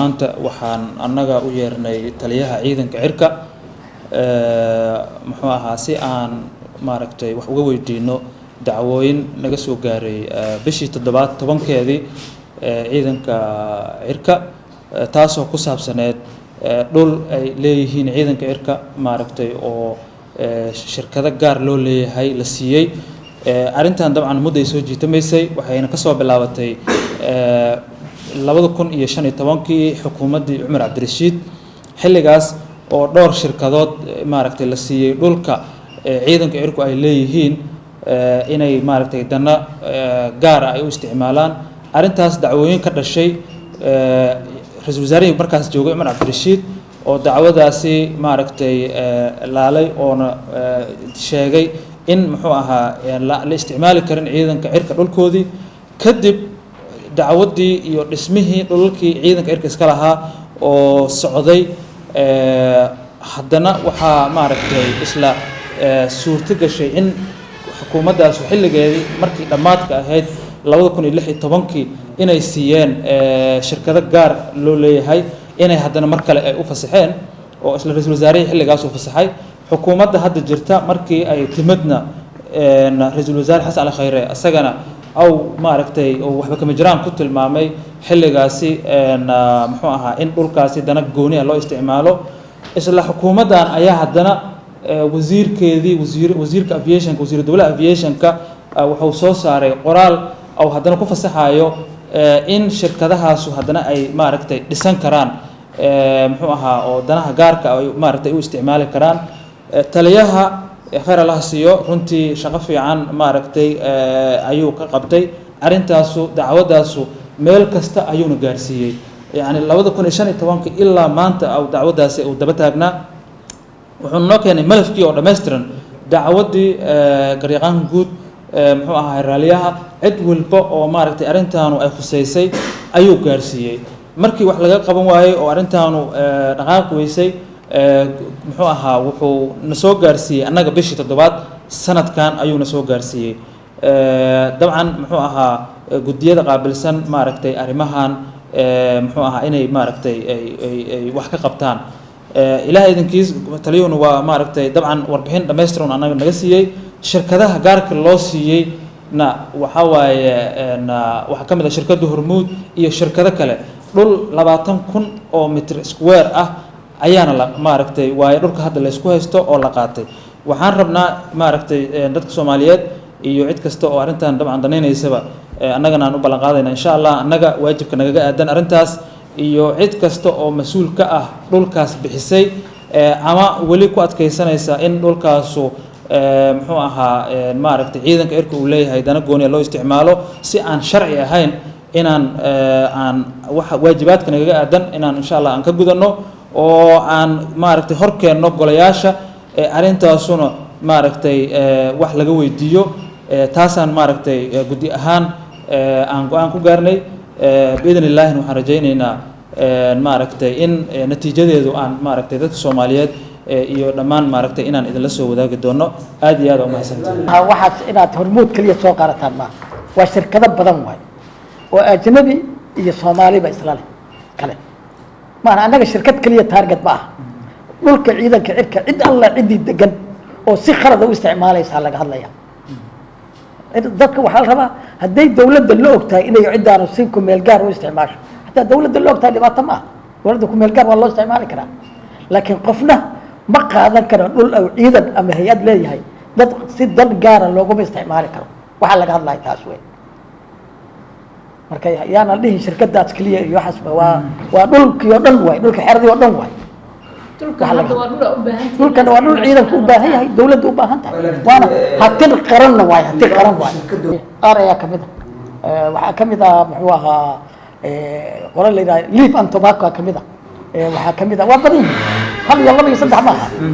maanta waxaan annaga u yeernay taliyaha ciidanka cirka muxuu ahaa si aan maaragtay wax uga weydiino dacwooyin naga soo gaaray bishii 17-keedii ciidanka cirka taasoo ku saabsaneed dhul ay leeyihiin ciidanka cirka maaragtay oo shirkado gaar loo leeyahay la siiyey arrintan dabcan muddo ay soo jiitamaysay waxayna ka soo bilaabatay 2015kii xukuumaddii Cumar Cabdirashiid xilligaas oo dhowr shirkadood maaragtay la siiyey dhulka ciidanka cirku ay leeyihiin inay maaragtay dana gaar ah ay u isticmaalaan arrintaas dacwooyin ka dhashay ra'iisul wasaarihii markaas joogay Cumar Cabdirashiid oo dacwadaasi maaragtay laalay oo sheegay in muxuu ahaa la isticmaali karin ciidanka cirka dhulkoodii kadib dacwadii iyo dhismihii dhulkii ciidanka cirka iska lahaa oo socday haddana waxaa maaragtay isla suurto gashay in xukuumaddaas xilligeedii markii dhammaadka ahayd 2016kii inay siiyeen shirkado gaar loo leeyahay inay haddana mar kale ay u fasaxeen oo isla ra'iisul wasaarihii xilligaas uu fasaxay xukuumadda hadda jirta markii ay timadna ra'iisul wasaare Xasan Ali Khayre asagana aw maaragtay oo waxba kama jiraan ku tilmaamay xilligaasi muxuu ahaa in dhulkaasi dana gooni ah loo isticmaalo isla xukuumaddan ayaa haddana wasiirka aviationka wasiir dawladda aviationka wuxuu soo saaray qoraal oo haddana ku fasaxayo in shirkadahaasu haddana ay maaragtay dhisan karaan muxuu ahaa oo danaha gaarka ay maaragtay u isticmaali karaan taliyaha khayr Allah siiyo runtii shaqo fiican maaragtay ayuu ka qabtay arintaasu dacwadaasu meel kasta ayuuna gaarsiiyay yani 2015 ilaa maanta oo dacwadaasi uu daba taagnaa wuxuu noo keenay malafkii oo dhameystiran dacwadii garyaqaan guud muxuu ahaa raaliyaha cid walba oo maaragtay arintaanu ay khuseysay ayuu gaarsiiyay markii wax laga qaban waayay oo arintaanu dhaqaaq weysay muxuu ahaa wuxuu na soo gaarsiiyay annaga bishii 7 sanadkan ayuu na soo gaarsiiyay dabcan muxuu ahaa gudiyada qaabilsan maaragtay arimahan muxuu ahaa inay maaragtay ay wax ka qabtaan ilaahay idinkiis taliyuuna waa maaragtay dabcan warbixin dhameystiran annaga naga siiyay shirkadaha gaarka loo siiyay na waxa waaye waxa kamid ah shirkadda Hormuud iyo shirkado kale dhul 20,000 oo mitir square ah ayaana la maaragtay waay dhulka hadda la isku haysto oo la qaatay waxaan rabnaa maaragtay dadka Soomaaliyeed iyo cid kasta oo arintan dabcan daneeynaysa annagana aan u ballan qaadayna insha Allah annaga waajibka naga aadan arintaas iyo cid kasta oo mas'uul ka ah dhulkaas bixisay ama wali ku adkeysanaysa in dhulkaasu muxuu ahaa maaragtay ciidanka cirka uu leeyahay dana gooni loo isticmaalo si aan sharci ahayn inaan waxa waajibaadka naga aadan inaan insha Allah aan ka gudano oo aan maaragtay horkeenno golayaasha arintaasuna maaragtay wax laga weydiiyo taasaan maaragtay gudi ahaan aan go'aan ku gaarnay biidin Ilaahi waxaan rajaynaynaa maaragtay in natiijadeedu aan maaragtay dadka Soomaaliyeed iyo dhammaan maaragtay inaan idin la soo wadaagi doono aad iyo aad u mahadsantahay waxaad inaad Hormuud kaliya soo qaarataan ma waa shirkado badan waay oo ajnabi iyo Soomaaliba isla leh kale ما أنا شركة كلية تارجت بقى ملك عيدا كعركة عد الله عدي دجن أو سخرة ذو استعماله يسهل هذا يا ذاك وحال ربا هدي دولة دلوقتها إنه يعد على سينكم ملجار واستعماله حتى دولة دلوقتها اللي ما تمام وردكم ملجار والله استعماله كلام لكن قفنا بقى هذا كلام نقول أو عيدا أما هي ليه هاي ده سيد دلجار اللي هو استعماله كلام وحال هذا يتاسوي marka yaana dhihi shirkadaas kaliya iyo xasba waa dhulkii oo dhan way dhulka xeradii oo dhan way dhulkan waa dhul ciidanku u baahan yahay dawladdu u baahan tahay waana hatin qaranna way araya kamida waxa kamida muxuu ahaa qoran leeyahay leaf and tobacco kamida waxa kamida waa badan hal iyo laba iyo saddex maaha